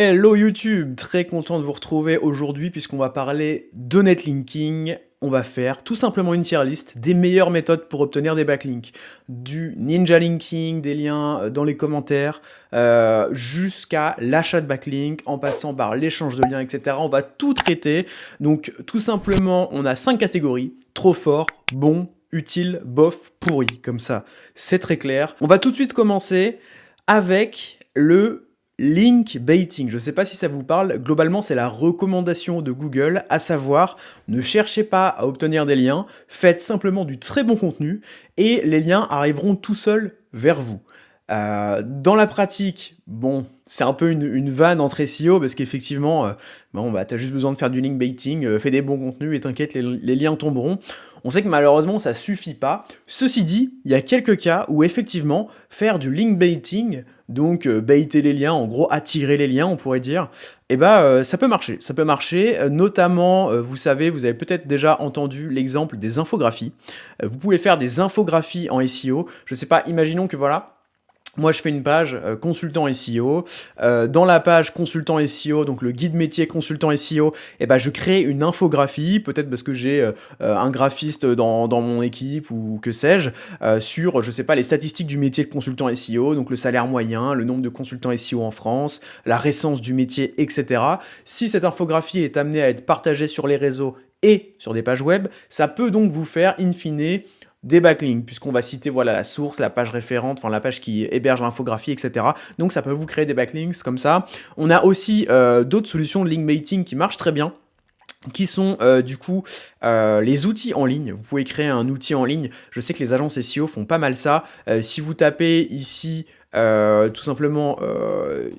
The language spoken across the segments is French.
Hello YouTube, très content de vous retrouver aujourd'hui puisqu'on va parler de netlinking. On va faire tout simplement une tier list des meilleures méthodes pour obtenir des backlinks. Du ninja linking, des liens dans les commentaires, jusqu'à l'achat de backlinks, en passant par l'échange de liens, etc. On va tout traiter. Donc tout simplement, on a 5 catégories. Trop fort, bon, utile, bof, pourri. Comme ça, c'est très clair. On va tout de suite commencer avec le link baiting. Je ne sais pas si ça vous parle. Globalement, c'est la recommandation de Google, à savoir, ne cherchez pas à obtenir des liens, faites simplement du très bon contenu et les liens arriveront tout seuls vers vous. Dans la pratique, bon, c'est un peu une vanne entre SEO parce qu'effectivement, bon, bah, t'as juste besoin de faire du link baiting, fais des bons contenus et t'inquiète, les liens tomberont. On sait que malheureusement, ça suffit pas. Ceci dit, il y a quelques cas où effectivement, faire du link baiting, donc baiter les liens, en gros attirer les liens, on pourrait dire, et ça peut marcher. Ça peut marcher, notamment, vous savez, vous avez peut-être déjà entendu l'exemple des infographies. Vous pouvez faire des infographies en SEO. Je sais pas, imaginons que voilà. Moi, je fais une page consultant SEO. Dans la page consultant SEO, donc le guide métier consultant SEO, je crée une infographie, peut-être parce que j'ai un graphiste dans mon équipe ou que sais-je, sur, je sais pas, les statistiques du métier de consultant SEO, donc le salaire moyen, le nombre de consultants SEO en France, la récence du métier, etc. Si cette infographie est amenée à être partagée sur les réseaux et sur des pages web, ça peut donc vous faire, in fine, des backlinks, puisqu'on va citer voilà, la source, la page référente, enfin la page qui héberge l'infographie, etc. Donc ça peut vous créer des backlinks comme ça. On a aussi d'autres solutions de link baiting qui marchent très bien, qui sont les outils en ligne. Vous pouvez créer un outil en ligne. Je sais que les agences SEO font pas mal ça. Si vous tapez ici tout simplement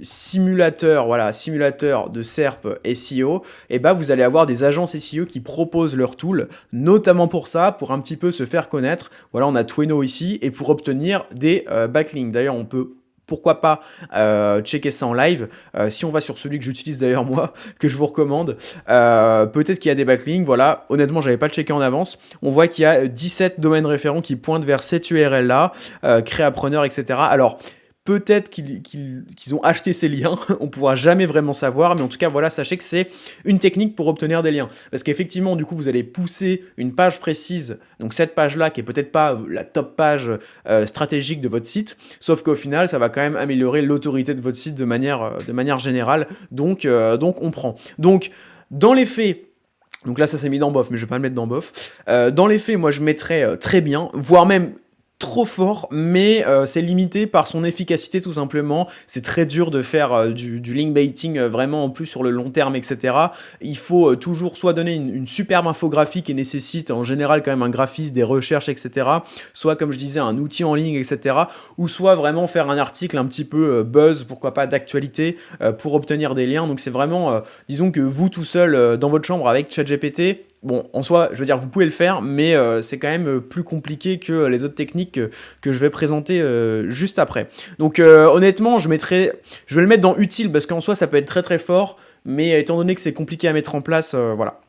simulateur, voilà, simulateur de SERP SEO, vous allez avoir des agences SEO qui proposent leur tool, notamment pour ça, pour un petit peu se faire connaître. Voilà, on a Tweno ici, et pour obtenir des backlinks. D'ailleurs, on peut pourquoi pas checker ça en live. Si on va sur celui que j'utilise d'ailleurs moi, que je vous recommande, peut-être qu'il y a des backlinks. Voilà, honnêtement, j'avais pas le checké en avance. On voit qu'il y a 17 domaines référents qui pointent vers cette URL là, créapreneur, etc. Alors, peut-être qu'ils ont acheté ces liens, on ne pourra jamais vraiment savoir, mais en tout cas, voilà, sachez que c'est une technique pour obtenir des liens. Parce qu'effectivement, du coup, vous allez pousser une page précise, donc cette page-là, qui est peut-être pas la top page stratégique de votre site, sauf qu'au final, ça va quand même améliorer l'autorité de votre site de manière générale, donc on prend. Donc, dans les faits, donc là, ça s'est mis dans bof, mais je vais pas le mettre dans bof. Dans les faits, moi, je mettrais très bien, voire même trop fort, mais c'est limité par son efficacité tout simplement. C'est très dur de faire du link baiting vraiment en plus sur le long terme, etc. Il faut toujours soit donner une superbe infographie qui nécessite en général quand même un graphiste, des recherches, etc. Soit comme je disais un outil en ligne, etc. Ou soit vraiment faire un article un petit peu buzz, pourquoi pas d'actualité, pour obtenir des liens. Donc c'est vraiment, disons que vous tout seul dans votre chambre avec ChatGPT, bon, en soi, je veux dire, vous pouvez le faire, mais c'est quand même plus compliqué que les autres techniques que je vais présenter juste après. Donc honnêtement, je vais le mettre dans utile parce qu'en soi, ça peut être très très fort, mais étant donné que c'est compliqué à mettre en place, voilà.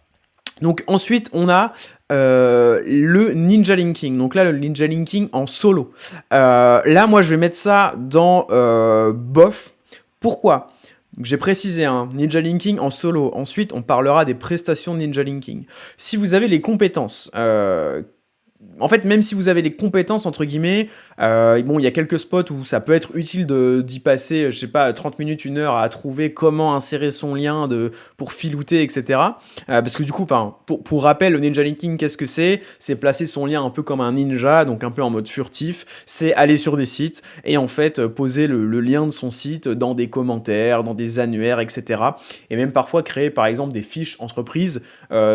Donc ensuite, on a le ninja linking. Donc là, le ninja linking en solo. Là, moi, je vais mettre ça dans bof. Pourquoi ? J'ai précisé ninja linking en solo. Ensuite, on parlera des prestations de ninja linking. Si vous avez les compétences, en fait, même si vous avez les compétences, entre guillemets, bon, il y a quelques spots où ça peut être utile d'y passer, je sais pas, 30 minutes, 1 heure à trouver comment insérer son lien pour filouter, etc. Parce que du coup, pour rappel, le ninja linking, qu'est-ce que c'est ? C'est placer son lien un peu comme un ninja, donc un peu en mode furtif. C'est aller sur des sites et en fait poser le lien de son site dans des commentaires, dans des annuaires, etc. Et même parfois créer, par exemple, des fiches entreprises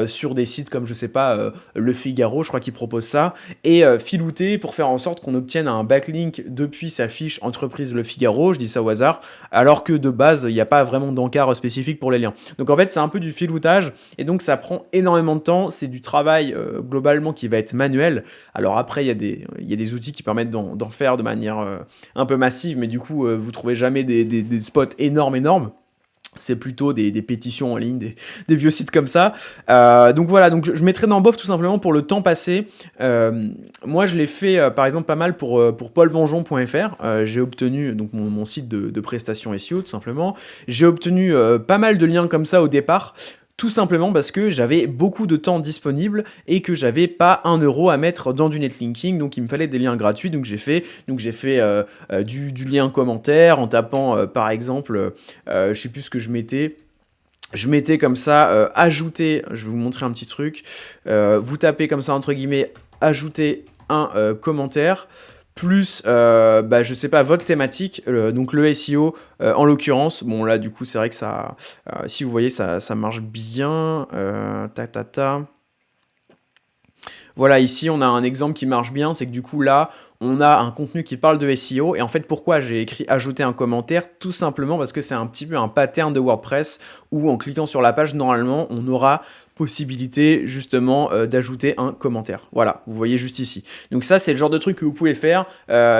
sur des sites comme, je sais pas, Le Figaro, je crois qu'il propose ça, et filouter pour faire en sorte qu'on obtienne un backlink depuis sa fiche entreprise Le Figaro, je dis ça au hasard, alors que de base, il n'y a pas vraiment d'encart spécifique pour les liens. Donc en fait, c'est un peu du filoutage, et donc ça prend énormément de temps, c'est du travail globalement qui va être manuel. Alors après, il y a des outils qui permettent d'en faire de manière un peu massive, mais du coup, vous trouvez jamais des spots énormes. C'est plutôt des pétitions en ligne, des vieux sites comme ça. Donc voilà, donc je mettrai dans bof tout simplement pour le temps passé. Moi, je l'ai fait par exemple pas mal pour paulvengeon.fr. J'ai obtenu donc mon site de prestations SEO tout simplement. J'ai obtenu pas mal de liens comme ça au départ. Tout simplement parce que j'avais beaucoup de temps disponible et que j'avais pas 1 € à mettre dans du netlinking, donc il me fallait des liens gratuits. Donc j'ai fait du lien commentaire en tapant par exemple, je sais plus ce que je mettais. Je mettais comme ça, ajouter, je vais vous montrer un petit truc, vous tapez comme ça entre guillemets, ajouter un commentaire, plus, je sais pas, votre thématique, donc le SEO, en l'occurrence, bon là du coup c'est vrai que ça, si vous voyez ça marche bien, voilà, ici on a un exemple qui marche bien, c'est que du coup là, on a un contenu qui parle de SEO, et en fait pourquoi j'ai écrit ajouter un commentaire? Tout simplement parce que c'est un petit peu un pattern de WordPress, où en cliquant sur la page, normalement, on aura possibilité justement d'ajouter un commentaire. Voilà, vous voyez juste ici. Donc ça, c'est le genre de truc que vous pouvez faire.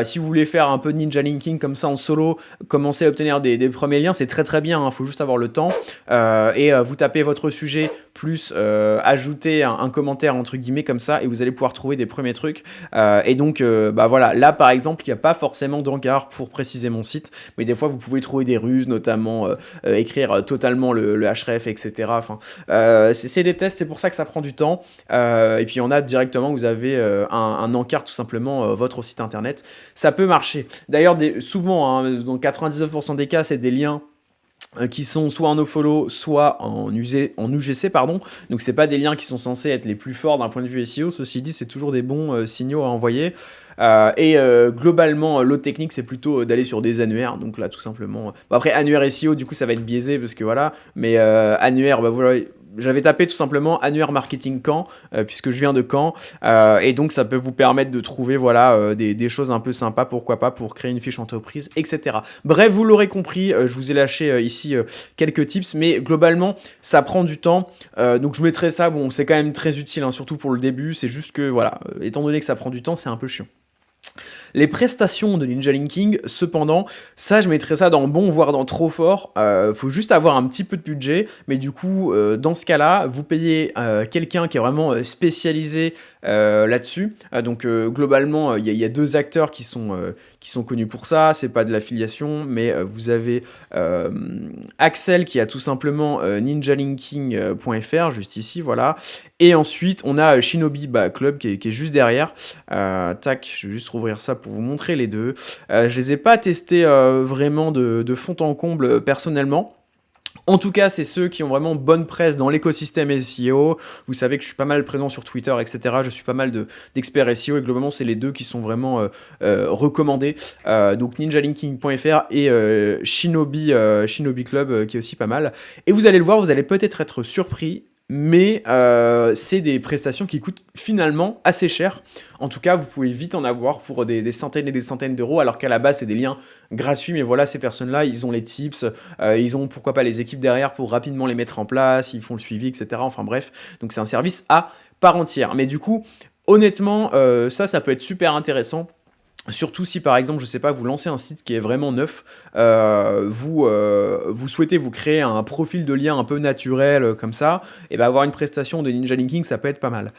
Si vous voulez faire un peu de ninja linking comme ça en solo, commencer à obtenir des premiers liens, c'est très très bien, il faut juste avoir le temps. Vous tapez votre sujet, plus ajouter un commentaire entre guillemets comme ça, et vous allez pouvoir trouver des premiers trucs. Voilà, là par exemple, il n'y a pas forcément d'encart pour préciser mon site, mais des fois vous pouvez trouver des ruses, notamment écrire totalement le href, etc. Enfin, c'est des tests, c'est pour ça que ça prend du temps. Et puis il y en a directement, vous avez un encart tout simplement, votre site internet. Ça peut marcher. D'ailleurs, souvent, hein, dans 99% des cas, c'est des liens qui sont soit en nofollow, soit en UGC, pardon. Donc c'est pas des liens qui sont censés être les plus forts d'un point de vue SEO. Ceci dit, c'est toujours des bons signaux à envoyer. Globalement, l'autre technique, c'est plutôt d'aller sur des annuaires. Donc là, tout simplement. Bon, après, annuaire SEO, du coup, ça va être biaisé parce que voilà. Mais annuaire, voilà. J'avais tapé tout simplement annuaire marketing Caen, puisque je viens de Caen, et donc ça peut vous permettre de trouver voilà, des choses un peu sympas, pourquoi pas, pour créer une fiche entreprise, etc. Bref, vous l'aurez compris, je vous ai lâché ici quelques tips, mais globalement, ça prend du temps, donc je mettrai ça, bon, c'est quand même très utile, hein, surtout pour le début, c'est juste que, voilà, étant donné que ça prend du temps, c'est un peu chiant. Les prestations de Ninja Linking, cependant, ça je mettrais ça dans bon, voire dans trop fort. Faut juste avoir un petit peu de budget, mais du coup, dans ce cas-là, vous payez quelqu'un qui est vraiment spécialisé là-dessus. Globalement, il y a deux acteurs qui sont connus pour ça. C'est pas de l'affiliation, mais vous avez Axel qui a tout simplement ninjalinking.fr juste ici, voilà. Et ensuite, on a Shinobi Club qui est juste derrière. Je vais juste rouvrir ça pour vous montrer les deux. Je les ai pas testés vraiment de fond en comble personnellement. En tout cas, c'est ceux qui ont vraiment bonne presse dans l'écosystème SEO. Vous savez que je suis pas mal présent sur Twitter, etc. Je suis pas mal d'experts SEO, et globalement, c'est les deux qui sont vraiment recommandés. Donc ninjalinking.fr et Shinobi Club qui est aussi pas mal. Et vous allez le voir, vous allez peut-être être surpris, mais c'est des prestations qui coûtent finalement assez cher. En tout cas, vous pouvez vite en avoir pour des centaines et des centaines d'euros, alors qu'à la base, c'est des liens gratuits. Mais voilà, ces personnes-là, ils ont les tips, ils ont pourquoi pas les équipes derrière pour rapidement les mettre en place, ils font le suivi, etc. Enfin bref, donc c'est un service à part entière. Mais du coup, honnêtement, ça peut être super intéressant. Surtout si par exemple, je sais pas, vous lancez un site qui est vraiment neuf, vous souhaitez vous créer un profil de lien un peu naturel comme ça, et avoir une prestation de Ninja Linking, ça peut être pas mal.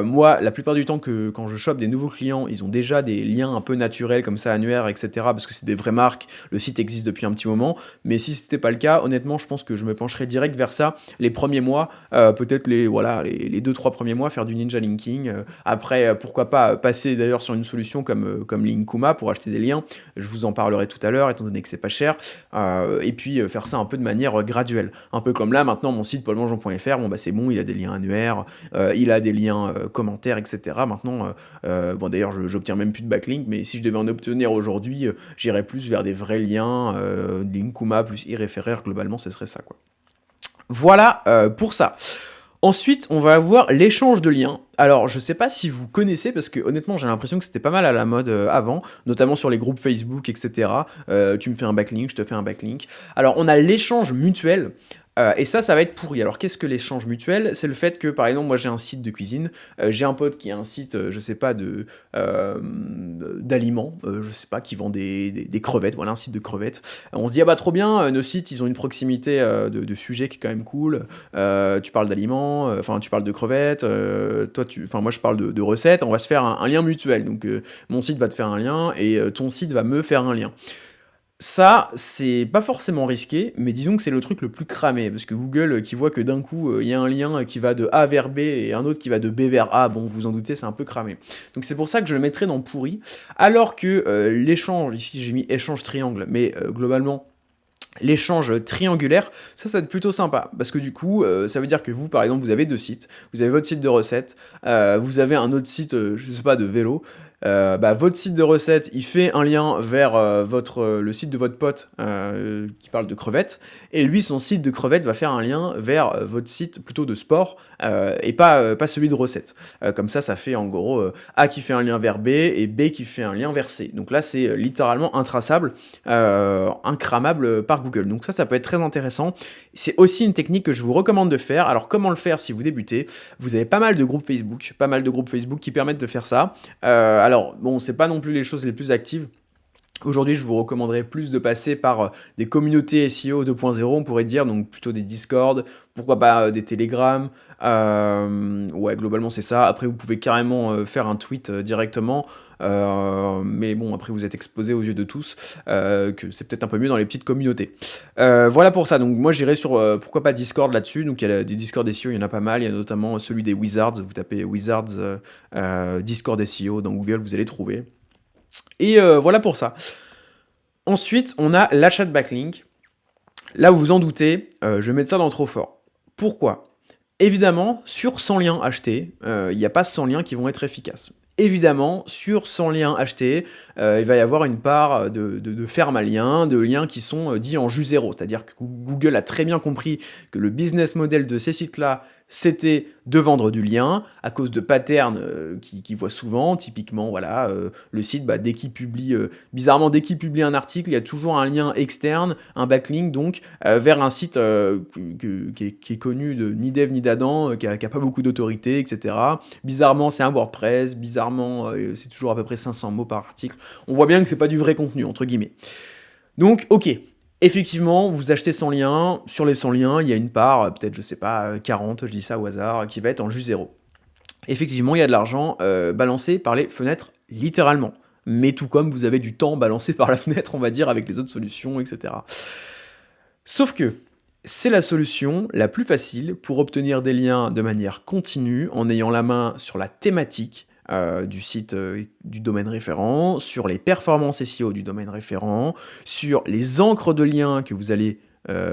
Moi, la plupart du temps quand je chope des nouveaux clients, ils ont déjà des liens un peu naturels comme ça, annuaires, etc. Parce que c'est des vraies marques, le site existe depuis un petit moment. Mais si c'était pas le cas, honnêtement, je pense que je me pencherais direct vers ça les premiers mois, peut-être les 2-3 premiers mois, faire du Ninja Linking. Après, pourquoi pas passer d'ailleurs sur une solution comme Linkuma pour acheter des liens, je vous en parlerai tout à l'heure étant donné que c'est pas cher, et puis faire ça un peu de manière graduelle, un peu comme là maintenant mon site paulvengeon.fr, c'est bon, il a des liens annuaires, il a des liens commentaires, etc. Maintenant, d'ailleurs j'obtiens même plus de backlink, mais si je devais en obtenir aujourd'hui, j'irais plus vers des vrais liens, Linkuma plus iReferrer, globalement ce serait ça quoi. Voilà pour ça. Ensuite, on va avoir l'échange de liens. Alors, je sais pas si vous connaissez, parce que honnêtement, j'ai l'impression que c'était pas mal à la mode avant, notamment sur les groupes Facebook, etc. Tu me fais un backlink, je te fais un backlink. Alors, on a l'échange mutuel. Et ça va être pourri. Alors qu'est-ce que l'échange mutuel? C'est le fait que, par exemple, moi j'ai un site de cuisine, j'ai un pote qui a un site, je sais pas, d'aliments, je sais pas, qui vend des crevettes, voilà, un site de crevettes. On se dit, ah bah trop bien, nos sites, ils ont une proximité de sujet qui est quand même cool. Tu parles d'aliments, enfin tu parles de crevettes, enfin moi je parle de recettes, on va se faire un lien mutuel. Donc mon site va te faire un lien et ton site va me faire un lien. Ça, c'est pas forcément risqué, mais disons que c'est le truc le plus cramé, parce que Google, qui voit que d'un coup, il y a un lien qui va de A vers B et un autre qui va de B vers A, bon, vous en doutez, c'est un peu cramé. Donc c'est pour ça que je le mettrais dans pourri, alors que l'échange, ici j'ai mis échange triangle, mais globalement, l'échange triangulaire, ça va être plutôt sympa, parce que du coup, ça veut dire que vous, par exemple, vous avez deux sites, vous avez votre site de recettes, vous avez un autre site, je sais pas, de vélo, votre site de recettes, il fait un lien vers le site de votre pote qui parle de crevettes, et lui, son site de crevettes va faire un lien vers votre site plutôt de sport, et pas celui de recettes. Comme ça fait en gros A qui fait un lien vers B, et B qui fait un lien vers C. Donc là, c'est littéralement intraçable, incramable par Google. Donc ça peut être très intéressant. C'est aussi une technique que je vous recommande de faire. Alors comment le faire si vous débutez? Vous avez pas mal de groupes Facebook qui permettent de faire ça. Alors bon, c'est pas non plus les choses les plus actives. Aujourd'hui, je vous recommanderais plus de passer par des communautés SEO 2.0, on pourrait dire, donc plutôt des Discord, pourquoi pas des Telegram. Ouais, globalement c'est ça. Après, vous pouvez carrément faire un tweet directement, mais bon, après vous êtes exposé aux yeux de tous, que c'est peut-être un peu mieux dans les petites communautés. Voilà pour ça. Donc moi, j'irai sur pourquoi pas Discord là-dessus. Donc il y a des Discord SEO, il y en a pas mal. Il y a notamment celui des Wizards. Vous tapez Wizards Discord SEO dans Google, vous allez trouver. Et voilà pour ça. Ensuite, on a l'achat de backlink. Là, vous vous en doutez, je vais mettre ça dans trop fort. Pourquoi? Évidemment, sur 100 liens achetés, il n'y a pas 100 liens qui vont être efficaces. Évidemment, sur 100 liens achetés, il va y avoir une part de ferme à liens, de liens qui sont dits en jus zéro. C'est-à-dire que Google a très bien compris que le business model de ces sites-là, c'était de vendre du lien, à cause de patterns qu'ils voient souvent. Typiquement, voilà, le site, dès qu'il publie, bizarrement, dès qu'il publie un article, il y a toujours un lien externe, un backlink, donc, vers un site qui est connu de ni dev ni d'Adam, qui a pas beaucoup d'autorité, etc. Bizarrement, c'est un WordPress, bizarrement, c'est toujours à peu près 500 mots par article. On voit bien que c'est pas du vrai contenu, entre guillemets. Donc, ok. Effectivement, vous achetez 100 liens, sur les 100 liens, il y a une part, peut-être, je sais pas, 40, je dis ça au hasard, qui va être en jus zéro. Effectivement, il y a de l'argent balancé par les fenêtres, littéralement. Mais tout comme vous avez du temps balancé par la fenêtre, on va dire, avec les autres solutions, etc. Sauf que c'est la solution la plus facile pour obtenir des liens de manière continue en ayant la main sur la thématique du site du domaine référent, sur les performances SEO du domaine référent, sur les encres de liens que vous allez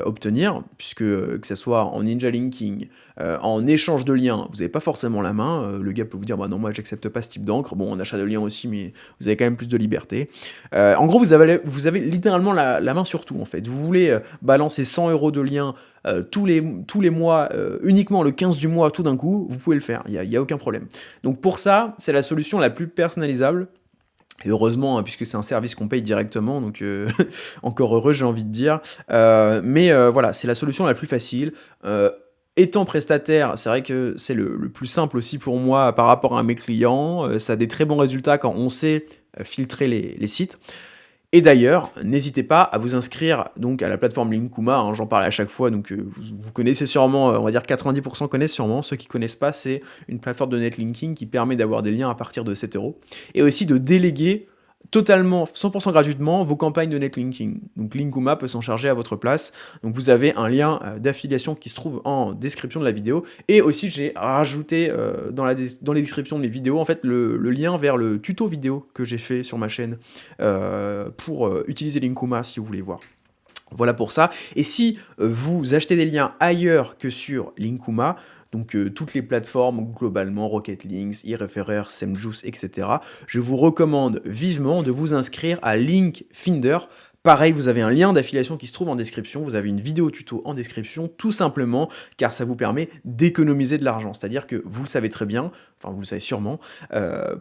obtenir, puisque que ce soit en ninja linking, en échange de liens, vous n'avez pas forcément la main. Le gars peut vous dire, non, moi j'accepte pas ce type d'encre. Bon, en achat de liens aussi, mais vous avez quand même plus de liberté. En gros, vous avez littéralement la main sur tout, en fait. Vous voulez balancer 100 € de liens tous les mois, uniquement le 15 du mois, tout d'un coup, vous pouvez le faire. Il y a aucun problème. Donc pour ça, c'est la solution la plus personnalisable. Et heureusement, puisque c'est un service qu'on paye directement, donc encore heureux, j'ai envie de dire. Mais voilà, c'est la solution la plus facile. Étant prestataire, c'est vrai que c'est le plus simple aussi pour moi par rapport à mes clients. Ça a des très bons résultats quand on sait filtrer les sites. Et d'ailleurs, n'hésitez pas à vous inscrire donc à la plateforme Linkuma, hein, j'en parle à chaque fois, donc vous connaissez sûrement, on va dire 90% connaissent sûrement, ceux qui connaissent pas, c'est une plateforme de netlinking qui permet d'avoir des liens à partir de 7 €, et aussi de déléguer totalement, 100% gratuitement, vos campagnes de netlinking. Donc Linkuma peut s'en charger à votre place. Donc vous avez un lien d'affiliation qui se trouve en description de la vidéo. Et aussi, j'ai rajouté dans les descriptions des vidéos, en fait, le lien vers le tuto vidéo que j'ai fait sur ma chaîne pour utiliser Linkuma si vous voulez voir. Voilà pour ça. Et si vous achetez des liens ailleurs que sur Linkuma, donc toutes les plateformes globalement, Rocket Links, eReferrer, Semjuice, etc. Je vous recommande vivement de vous inscrire à Linkfinder. Pareil, vous avez un lien d'affiliation qui se trouve en description, vous avez une vidéo tuto en description, tout simplement, car ça vous permet d'économiser de l'argent. C'est-à-dire que vous le savez très bien, enfin vous le savez sûrement,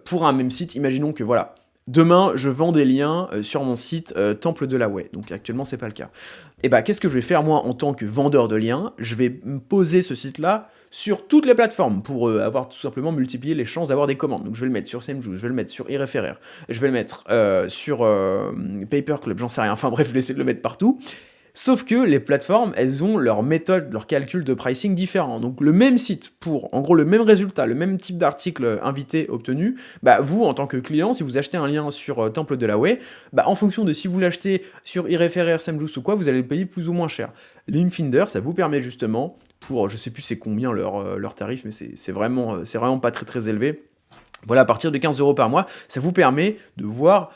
pour un même site, imaginons que voilà, Demain, je vends des liens sur mon site Temple de la Way. Donc actuellement, c'est pas le cas. Et bah, qu'est-ce que je vais faire moi en tant que vendeur de liens? Je vais me poser ce site-là sur toutes les plateformes pour avoir tout simplement multiplié les chances d'avoir des commandes. Donc je vais le mettre sur SameJoule, je vais le mettre sur iReferrer, je vais le mettre sur Paperclub, j'en sais rien. Enfin bref, je vais essayer de le mettre partout. Sauf que les plateformes, elles ont leur méthode, leur calcul de pricing différent. Donc le même site pour, en gros, le même résultat, le même type d'article invité obtenu, bah vous, en tant que client, si vous achetez un lien sur Temple de la Way, bah en fonction de si vous l'achetez sur iReferrer, SameJuice ou quoi, vous allez le payer plus ou moins cher. Linkfinder, ça vous permet justement, pour, je sais plus c'est combien leur tarif, mais c'est vraiment pas très très élevé. Voilà, à partir de 15 € par mois, ça vous permet de voir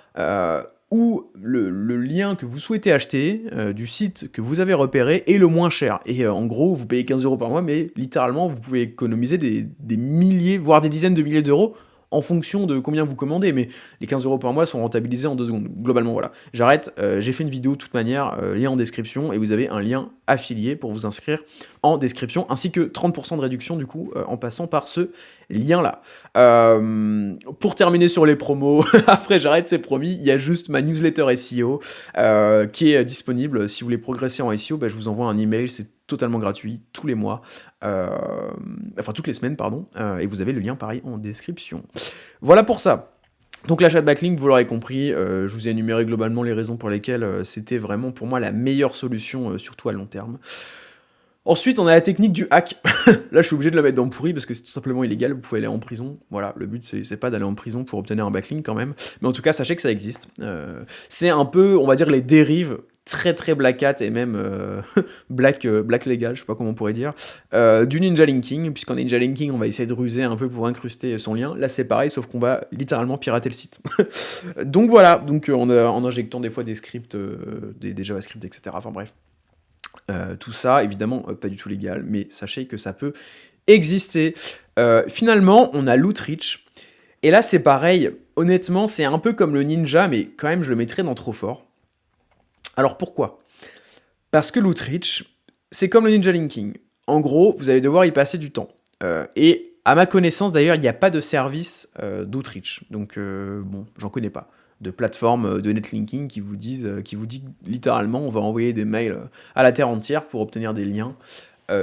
où le lien que vous souhaitez acheter du site que vous avez repéré est le moins cher. Et en gros, vous payez 15 € par mois, mais littéralement, vous pouvez économiser des milliers, voire des dizaines de milliers d'euros en fonction de combien vous commandez, mais les 15 € par mois sont rentabilisés en 2 secondes. Globalement, voilà. J'arrête, j'ai fait une vidéo de toute manière, lien en description, et vous avez un lien affilié pour vous inscrire en description, ainsi que 30% de réduction du coup en passant par ce lien-là. Pour terminer sur les promos, après j'arrête, c'est promis, il y a juste ma newsletter SEO qui est disponible. Si vous voulez progresser en SEO, bah, je vous envoie un email, c'est totalement gratuit, tous les mois, enfin toutes les semaines, pardon, et vous avez le lien pareil en description. Voilà pour ça. Donc l'achat de backlink, vous l'aurez compris, je vous ai énuméré globalement les raisons pour lesquelles c'était vraiment pour moi la meilleure solution, surtout à long terme. Ensuite, on a la technique du hack. Là, je suis obligé de la mettre dans le pourri parce que c'est tout simplement illégal, vous pouvez aller en prison. Voilà, le but, c'est pas d'aller en prison pour obtenir un backlink quand même. Mais en tout cas, sachez que ça existe. C'est un peu, on va dire, les dérives très très black hat et même black légal, je sais pas comment on pourrait dire, du ninja linking, puisqu'en ninja linking, on va essayer de ruser un peu pour incruster son lien. Là, c'est pareil, sauf qu'on va littéralement pirater le site. Donc voilà, donc en injectant des fois des scripts, des JavaScript, etc. Enfin bref. Tout ça, évidemment, pas du tout légal, mais sachez que ça peut exister. Finalement, on a l'Outreach. Et là, c'est pareil. Honnêtement, c'est un peu comme le Ninja, mais quand même, je le mettrais dans trop fort. Alors pourquoi? Parce que l'Outreach, c'est comme le Ninja Linking. En gros, vous allez devoir y passer du temps. Et à ma connaissance, d'ailleurs, il n'y a pas de service d'Outreach. Donc, bon, j'en connais pas de plateforme de netlinking qui vous dit littéralement on va envoyer des mails à la terre entière pour obtenir des liens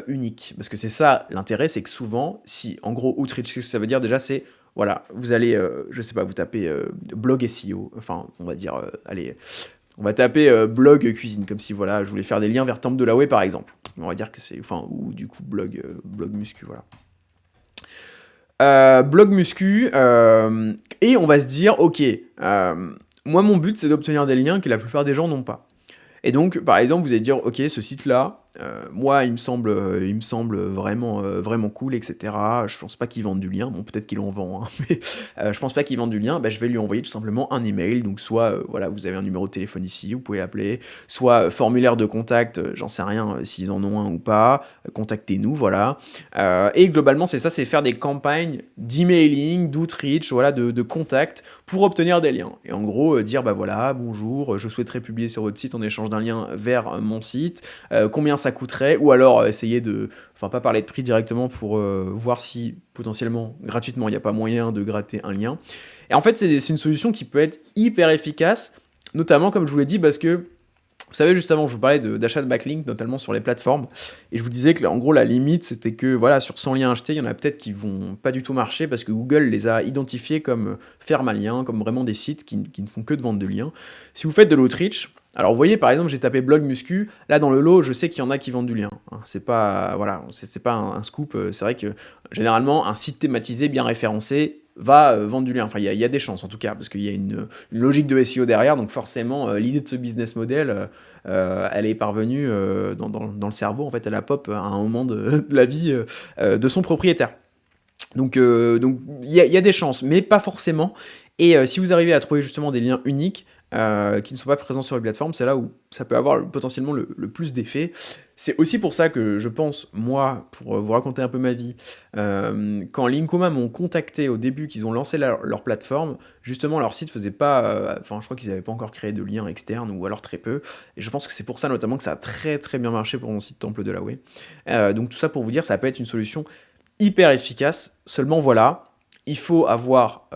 uniques. Parce que c'est ça l'intérêt, c'est que souvent, si en gros Outreach, ce que ça veut dire déjà, c'est voilà, vous allez, je sais pas, vous tapez blog SEO, enfin on va dire, allez, on va taper blog cuisine, comme si voilà, je voulais faire des liens vers Temple de la Way par exemple. On va dire que c'est, enfin, ou du coup blog muscu, voilà. Blog muscu, et on va se dire, ok, moi mon but c'est d'obtenir des liens que la plupart des gens n'ont pas. Et donc, par exemple, vous allez dire, ok, ce site-là, moi, il me semble vraiment cool, etc. Je pense pas qu'ils vendent du lien. Bon, peut-être qu'ils en vendent, hein, mais je pense pas qu'ils vendent du lien. Bah, je vais lui envoyer tout simplement un email. Donc, soit, voilà, vous avez un numéro de téléphone ici, vous pouvez appeler. Soit formulaire de contact, j'en sais rien s'ils en ont un ou pas. Contactez-nous, voilà. Et globalement, c'est ça, c'est faire des campagnes d'emailing, d'outreach, voilà, de contact pour obtenir des liens. Et en gros, dire, bah voilà, bonjour, je souhaiterais publier sur votre site en échange d'un lien vers mon site, combien ça coûterait, ou alors essayer de, enfin pas parler de prix directement pour voir si potentiellement gratuitement il n'y a pas moyen de gratter un lien. Et en fait c'est une solution qui peut être hyper efficace, notamment comme je vous l'ai dit parce que vous savez, juste avant, je vous parlais d'achat de backlink, notamment sur les plateformes, et je vous disais que, en gros, la limite, c'était que, voilà, sur 100 liens achetés, il y en a peut-être qui vont pas du tout marcher, parce que Google les a identifiés comme ferme à liens, comme vraiment des sites qui ne font que de vendre de liens. Si vous faites de l'outreach, alors vous voyez, par exemple, j'ai tapé blog muscu, là, dans le lot, je sais qu'il y en a qui vendent du lien. C'est pas, voilà, c'est pas un scoop, c'est vrai que, généralement, un site thématisé, bien référencé, va vendre du lien. Enfin, il y a des chances en tout cas, parce qu'il y a une logique de SEO derrière, donc forcément, l'idée de ce business model, elle est parvenue dans le cerveau, en fait, elle a pop à un moment de la vie de son propriétaire. Donc il y a des chances, mais pas forcément. Et si vous arrivez à trouver justement des liens uniques, qui ne sont pas présents sur les plateformes, c'est là où ça peut avoir potentiellement le plus d'effet. C'est aussi pour ça que je pense, moi, pour vous raconter un peu ma vie, quand Linkoma m'ont contacté au début, qu'ils ont lancé leur plateforme, justement leur site faisait pas, enfin je crois qu'ils n'avaient pas encore créé de lien externe ou alors très peu, et je pense que c'est pour ça notamment que ça a très très bien marché pour mon site Temple de la Way. Donc tout ça pour vous dire, ça peut être une solution hyper efficace, seulement voilà, il faut avoir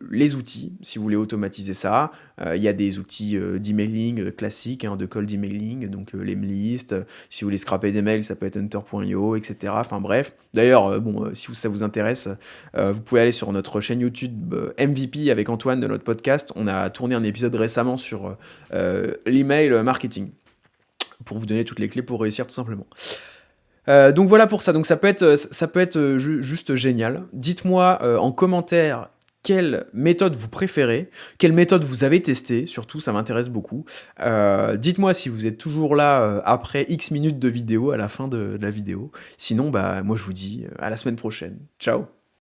les outils, si vous voulez automatiser ça. Il y a des outils d'emailing classiques, hein, de cold emailing, donc Lemlist. Si vous voulez scraper des mails, ça peut être hunter.io, etc. Enfin bref. D'ailleurs, si ça vous intéresse, vous pouvez aller sur notre chaîne YouTube MVP avec Antoine de notre podcast. On a tourné un épisode récemment sur l'email marketing, pour vous donner toutes les clés pour réussir tout simplement. Donc voilà pour ça, donc ça peut être juste génial. Dites-moi en commentaire quelle méthode vous préférez, quelle méthode vous avez testée, surtout ça m'intéresse beaucoup. Dites-moi si vous êtes toujours là après X minutes de vidéo, à la fin de la vidéo. Sinon, bah moi je vous dis à la semaine prochaine. Ciao.